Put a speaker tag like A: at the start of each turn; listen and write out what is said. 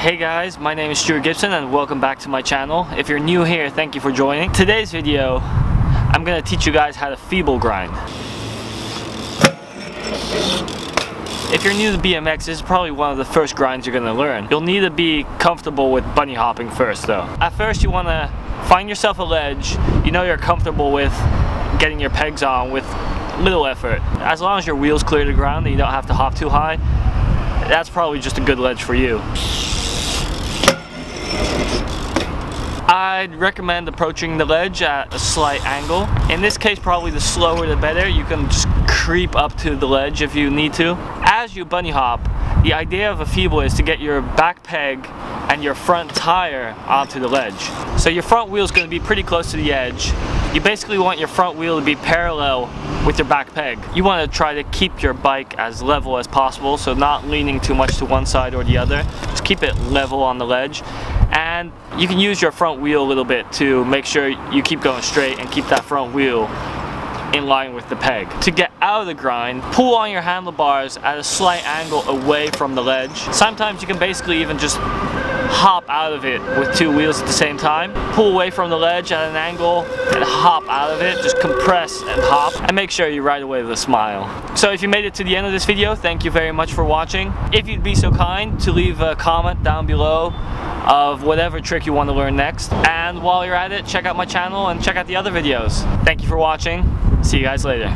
A: Hey guys, my name is Stuart Gibson and welcome back to my channel. If you're new here, thank you for joining. Today's video, I'm going to teach you guys how to feeble grind. If you're new to BMX, this is probably one of the first grinds you're going to learn. You'll need to be comfortable with bunny hopping first though. At first you want to find yourself a ledge you know you're comfortable with getting your pegs on with little effort. As long as your wheels clear the ground and you don't have to hop too high, that's probably just a good ledge for you. I'd recommend approaching the ledge at a slight angle. In this case, probably the slower the better. You can just creep up to the ledge if you need to. As you bunny hop, the idea of a feeble is to get your back peg and your front tire onto the ledge. So your front wheel is going to be pretty close to the edge. You basically want your front wheel to be parallel with your back peg. You want to try to keep your bike as level as possible, so not leaning too much to one side or the other. Just keep it level on the ledge. And you can use your front wheel a little bit to make sure you keep going straight and keep that front wheel in line with the peg. To get out of the grind, pull on your handlebars at a slight angle away from the ledge. Sometimes you can basically even just hop out of it with two wheels at the same time. Pull away from the ledge at an angle and hop out of it. Just compress and hop, and make sure you ride away with a smile. So if you made it to the end of this video, thank you very much for watching. If you'd be so kind to leave a comment down below of whatever trick you want to learn next. And while you're at it, check out my channel and check out the other videos. Thank you for watching. See you guys later.